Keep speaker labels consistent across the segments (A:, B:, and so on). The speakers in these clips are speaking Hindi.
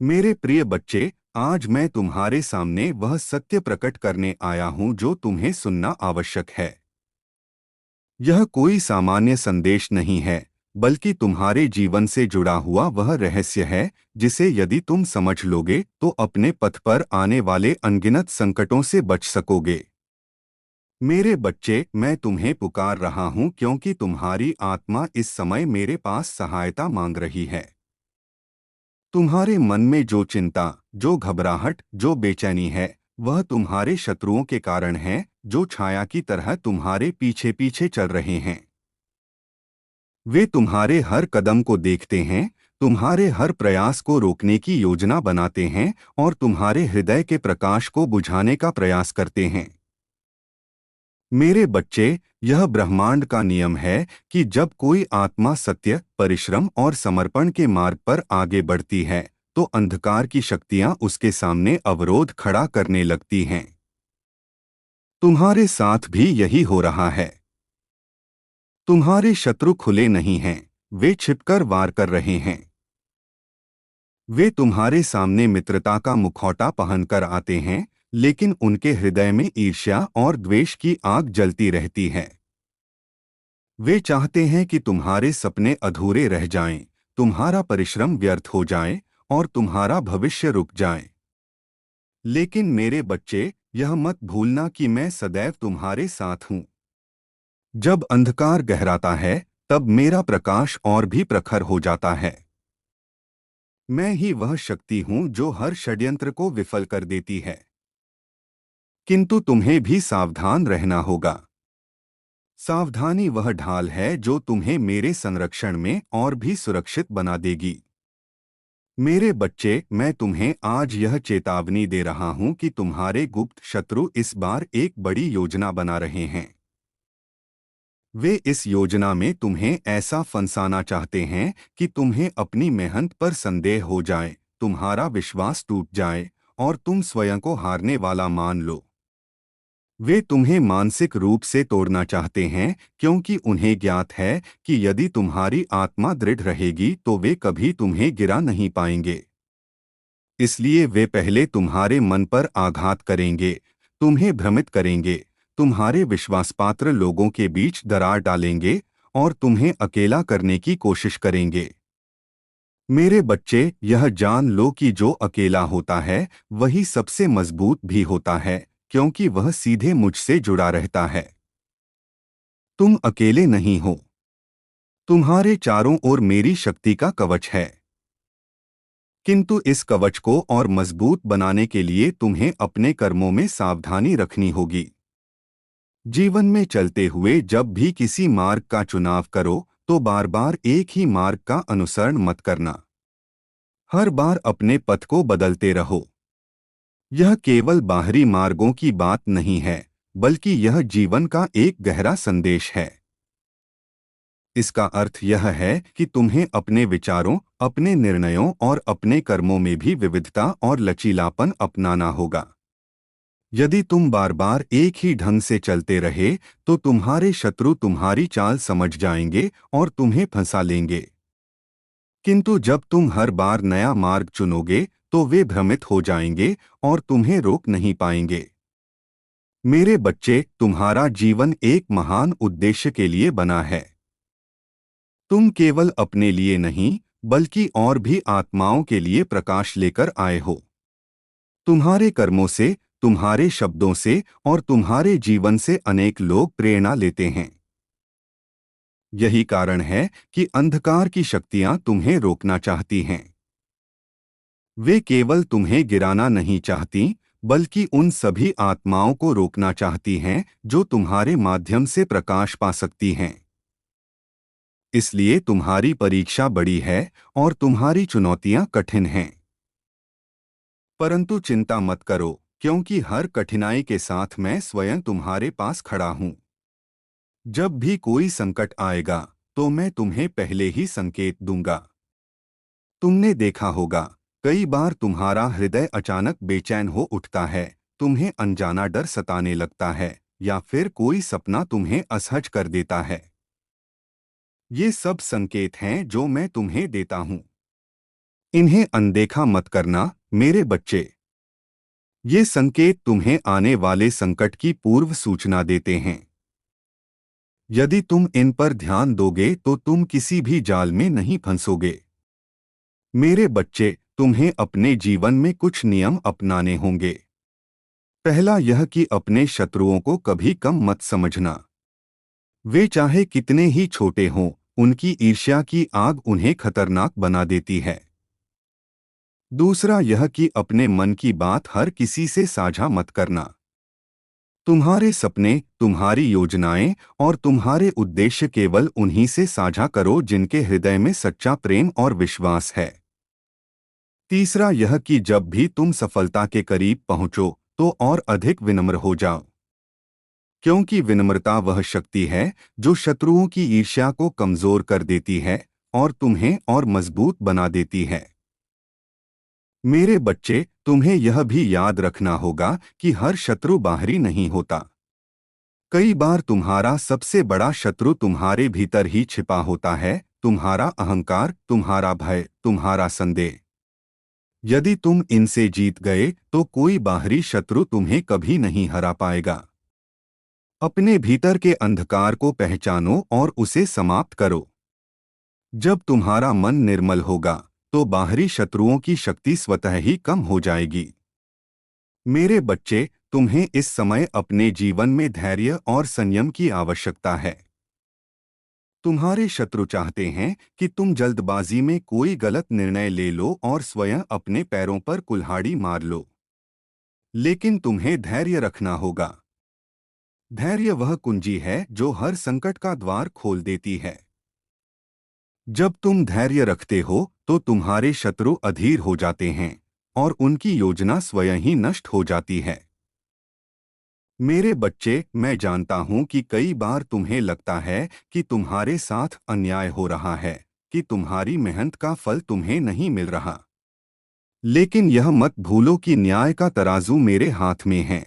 A: मेरे प्रिय बच्चे, आज मैं तुम्हारे सामने वह सत्य प्रकट करने आया हूं जो तुम्हें सुनना आवश्यक है। यह कोई सामान्य संदेश नहीं है, बल्कि तुम्हारे जीवन से जुड़ा हुआ वह रहस्य है जिसे यदि तुम समझ लोगे तो अपने पथ पर आने वाले अनगिनत संकटों से बच सकोगे। मेरे बच्चे, मैं तुम्हें पुकार रहा हूं क्योंकि तुम्हारी आत्मा इस समय मेरे पास सहायता मांग रही है। तुम्हारे मन में जो चिंता, जो घबराहट, जो बेचैनी है, वह तुम्हारे शत्रुओं के कारण है, जो छाया की तरह तुम्हारे पीछे पीछे चल रहे हैं। वे तुम्हारे हर कदम को देखते हैं, तुम्हारे हर प्रयास को रोकने की योजना बनाते हैं और तुम्हारे हृदय के प्रकाश को बुझाने का प्रयास करते हैं। मेरे बच्चे, यह ब्रह्मांड का नियम है कि जब कोई आत्मा सत्य, परिश्रम और समर्पण के मार्ग पर आगे बढ़ती है, तो अंधकार की शक्तियां उसके सामने अवरोध खड़ा करने लगती हैं। तुम्हारे साथ भी यही हो रहा है। तुम्हारे शत्रु खुले नहीं हैं, वे छिपकर वार कर रहे हैं। वे तुम्हारे सामने मित्रता का मुखौटा पहनकर आते हैं, लेकिन उनके हृदय में ईर्ष्या और द्वेष की आग जलती रहती है। वे चाहते हैं कि तुम्हारे सपने अधूरे रह जाएं, तुम्हारा परिश्रम व्यर्थ हो जाए और तुम्हारा भविष्य रुक जाए। लेकिन मेरे बच्चे, यह मत भूलना कि मैं सदैव तुम्हारे साथ हूं। जब अंधकार गहराता है, तब मेरा प्रकाश और भी प्रखर हो जाता है। मैं ही वह शक्ति हूं जो हर षड्यंत्र को विफल कर देती है। किंतु तुम्हें भी सावधान रहना होगा। सावधानी वह ढाल है जो तुम्हें मेरे संरक्षण में और भी सुरक्षित बना देगी। मेरे बच्चे, मैं तुम्हें आज यह चेतावनी दे रहा हूं कि तुम्हारे गुप्त शत्रु इस बार एक बड़ी योजना बना रहे हैं। वे इस योजना में तुम्हें ऐसा फंसाना चाहते हैं कि तुम्हें अपनी मेहनत पर संदेह हो जाए, तुम्हारा विश्वास टूट जाए और तुम स्वयं को हारने वाला मान लो। वे तुम्हें मानसिक रूप से तोड़ना चाहते हैं क्योंकि उन्हें ज्ञात है कि यदि तुम्हारी आत्मा दृढ़ रहेगी तो वे कभी तुम्हें गिरा नहीं पाएंगे। इसलिए वे पहले तुम्हारे मन पर आघात करेंगे, तुम्हें भ्रमित करेंगे, तुम्हारे विश्वासपात्र लोगों के बीच दरार डालेंगे और तुम्हें अकेला करने की कोशिश करेंगे। मेरे बच्चे, यह जान लो कि जो अकेला होता है वही सबसे मजबूत भी होता है, क्योंकि वह सीधे मुझसे जुड़ा रहता है। तुम अकेले नहीं हो। तुम्हारे चारों ओर मेरी शक्ति का कवच है। किंतु इस कवच को और मजबूत बनाने के लिए तुम्हें अपने कर्मों में सावधानी रखनी होगी। जीवन में चलते हुए जब भी किसी मार्ग का चुनाव करो तो बार बार एक ही मार्ग का अनुसरण मत करना। हर बार अपने पथ को बदलते रहो। यह केवल बाहरी मार्गों की बात नहीं है, बल्कि यह जीवन का एक गहरा संदेश है। इसका अर्थ यह है कि तुम्हें अपने विचारों, अपने निर्णयों और अपने कर्मों में भी विविधता और लचीलापन अपनाना होगा। यदि तुम बार बार एक ही ढंग से चलते रहे तो तुम्हारे शत्रु तुम्हारी चाल समझ जाएंगे और तुम्हें फंसा लेंगे। किंतु जब तुम हर बार नया मार्ग चुनोगे तो वे भ्रमित हो जाएंगे और तुम्हें रोक नहीं पाएंगे। मेरे बच्चे, तुम्हारा जीवन एक महान उद्देश्य के लिए बना है। तुम केवल अपने लिए नहीं, बल्कि और भी आत्माओं के लिए प्रकाश लेकर आए हो। तुम्हारे कर्मों से, तुम्हारे शब्दों से और तुम्हारे जीवन से अनेक लोग प्रेरणा लेते हैं। यही कारण है कि अंधकार की शक्तियां तुम्हें रोकना चाहती हैं। वे केवल तुम्हें गिराना नहीं चाहती, बल्कि उन सभी आत्माओं को रोकना चाहती हैं जो तुम्हारे माध्यम से प्रकाश पा सकती हैं। इसलिए तुम्हारी परीक्षा बड़ी है और तुम्हारी चुनौतियां कठिन हैं। परंतु चिंता मत करो, क्योंकि हर कठिनाई के साथ मैं स्वयं तुम्हारे पास खड़ा हूं। जब भी कोई संकट आएगा तो मैं तुम्हें पहले ही संकेत दूंगा। तुमने देखा होगा, कई बार तुम्हारा हृदय अचानक बेचैन हो उठता है, तुम्हें अनजाना डर सताने लगता है या फिर कोई सपना तुम्हें असहज कर देता है। ये सब संकेत हैं जो मैं तुम्हें देता हूं। इन्हें अनदेखा मत करना, मेरे बच्चे। ये संकेत तुम्हें आने वाले संकट की पूर्व सूचना देते हैं। यदि तुम इन पर ध्यान दोगे तो तुम किसी भी जाल में नहीं फंसोगे। मेरे बच्चे, तुम्हें अपने जीवन में कुछ नियम अपनाने होंगे। पहला यह कि अपने शत्रुओं को कभी कम मत समझना। वे चाहे कितने ही छोटे हों, उनकी ईर्ष्या की आग उन्हें खतरनाक बना देती है। दूसरा यह कि अपने मन की बात हर किसी से साझा मत करना। तुम्हारे सपने, तुम्हारी योजनाएं और तुम्हारे उद्देश्य केवल उन्हीं से साझा करो जिनके हृदय में सच्चा प्रेम और विश्वास है। तीसरा यह कि जब भी तुम सफलता के करीब पहुंचो तो और अधिक विनम्र हो जाओ, क्योंकि विनम्रता वह शक्ति है जो शत्रुओं की ईर्ष्या को कमजोर कर देती है और तुम्हें और मजबूत बना देती है। मेरे बच्चे, तुम्हें यह भी याद रखना होगा कि हर शत्रु बाहरी नहीं होता। कई बार तुम्हारा सबसे बड़ा शत्रु तुम्हारे भीतर ही छिपा होता है, तुम्हारा अहंकार, तुम्हारा भय, तुम्हारा संदेह। यदि तुम इनसे जीत गए तो कोई बाहरी शत्रु तुम्हें कभी नहीं हरा पाएगा। अपने भीतर के अंधकार को पहचानो और उसे समाप्त करो। जब तुम्हारा मन निर्मल होगा तो बाहरी शत्रुओं की शक्ति स्वतः ही कम हो जाएगी। मेरे बच्चे, तुम्हें इस समय अपने जीवन में धैर्य और संयम की आवश्यकता है। तुम्हारे शत्रु चाहते हैं कि तुम जल्दबाजी में कोई गलत निर्णय ले लो और स्वयं अपने पैरों पर कुल्हाड़ी मार लो। लेकिन तुम्हें धैर्य रखना होगा। धैर्य वह कुंजी है जो हर संकट का द्वार खोल देती है। जब तुम धैर्य रखते हो तो तुम्हारे शत्रु अधीर हो जाते हैं और उनकी योजना स्वयं ही नष्ट हो जाती है। मेरे बच्चे, मैं जानता हूं कि कई बार तुम्हें लगता है कि तुम्हारे साथ अन्याय हो रहा है, कि तुम्हारी मेहनत का फल तुम्हें नहीं मिल रहा। लेकिन यह मत भूलो कि न्याय का तराजू मेरे हाथ में है।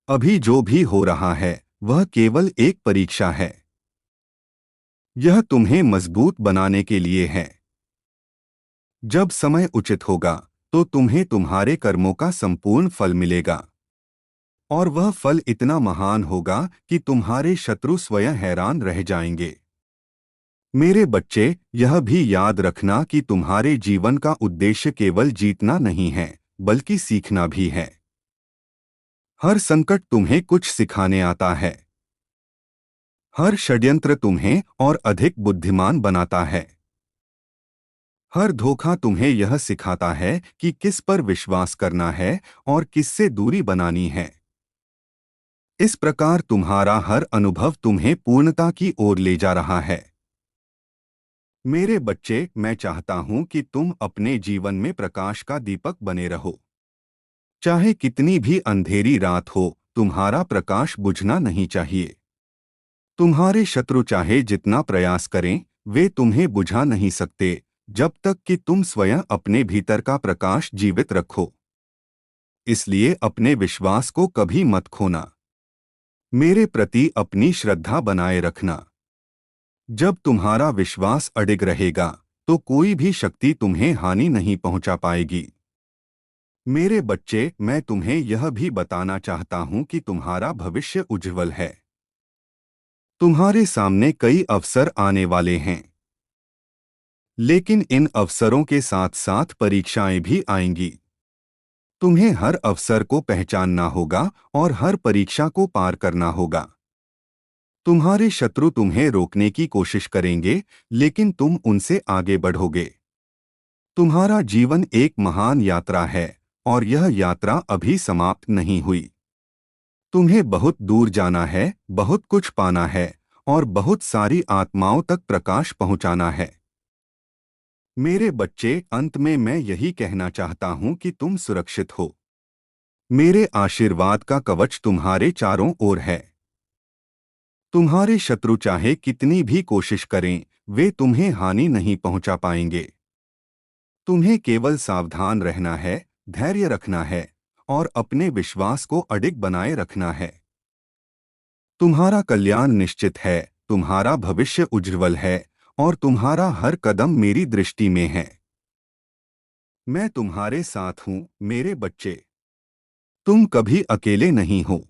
A: अभी जो भी हो रहा है वह केवल एक परीक्षा है। यह तुम्हें मजबूत बनाने के लिए है। जब समय उचित होगा तो तुम्हें तुम्हारे कर्मों का संपूर्ण फल मिलेगा, और वह फल इतना महान होगा कि तुम्हारे शत्रु स्वयं हैरान रह जाएंगे। मेरे बच्चे, यह भी याद रखना कि तुम्हारे जीवन का उद्देश्य केवल जीतना नहीं है, बल्कि सीखना भी है। हर संकट तुम्हें कुछ सिखाने आता है। हर षड्यंत्र तुम्हें और अधिक बुद्धिमान बनाता है। हर धोखा तुम्हें यह सिखाता है कि किस पर विश्वास करना है और किससे दूरी बनानी है। इस प्रकार तुम्हारा हर अनुभव तुम्हें पूर्णता की ओर ले जा रहा है। मेरे बच्चे, मैं चाहता हूं कि तुम अपने जीवन में प्रकाश का दीपक बने रहो। चाहे कितनी भी अंधेरी रात हो, तुम्हारा प्रकाश बुझना नहीं चाहिए। तुम्हारे शत्रु चाहे जितना प्रयास करें, वे तुम्हें बुझा नहीं सकते जब तक कि तुम स्वयं अपने भीतर का प्रकाश जीवित रखो। इसलिए अपने विश्वास को कभी मत खोना। मेरे प्रति अपनी श्रद्धा बनाए रखना। जब तुम्हारा विश्वास अडिग रहेगा तो कोई भी शक्ति तुम्हें हानि नहीं पहुंचा पाएगी। मेरे बच्चे, मैं तुम्हें यह भी बताना चाहता हूं कि तुम्हारा भविष्य उज्जवल है। तुम्हारे सामने कई अवसर आने वाले हैं, लेकिन इन अवसरों के साथ साथ परीक्षाएं भी आएंगी। तुम्हें हर अवसर को पहचानना होगा और हर परीक्षा को पार करना होगा। तुम्हारे शत्रु तुम्हें रोकने की कोशिश करेंगे, लेकिन तुम उनसे आगे बढ़ोगे। तुम्हारा जीवन एक महान यात्रा है और यह यात्रा अभी समाप्त नहीं हुई। तुम्हें बहुत दूर जाना है, बहुत कुछ पाना है और बहुत सारी आत्माओं तक प्रकाश पहुंचाना है। मेरे बच्चे, अंत में मैं यही कहना चाहता हूं कि तुम सुरक्षित हो। मेरे आशीर्वाद का कवच तुम्हारे चारों ओर है। तुम्हारे शत्रु चाहे कितनी भी कोशिश करें, वे तुम्हें हानि नहीं पहुंचा पाएंगे। तुम्हें केवल सावधान रहना है, धैर्य रखना है और अपने विश्वास को अडिग बनाए रखना है। तुम्हारा कल्याण निश्चित है, तुम्हारा भविष्य उज्ज्वल है और तुम्हारा हर कदम मेरी दृष्टि में है। मैं तुम्हारे साथ हूँ मेरे बच्चे। तुम कभी अकेले नहीं हो।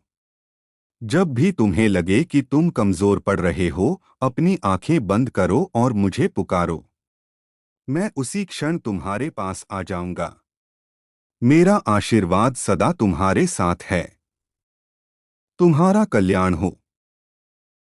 A: जब भी तुम्हें लगे कि तुम कमजोर पड़ रहे हो, अपनी आंखें बंद करो और मुझे पुकारो। मैं उसी क्षण तुम्हारे पास आ जाऊंगा। मेरा आशीर्वाद सदा तुम्हारे साथ है। तुम्हारा कल्याण हो।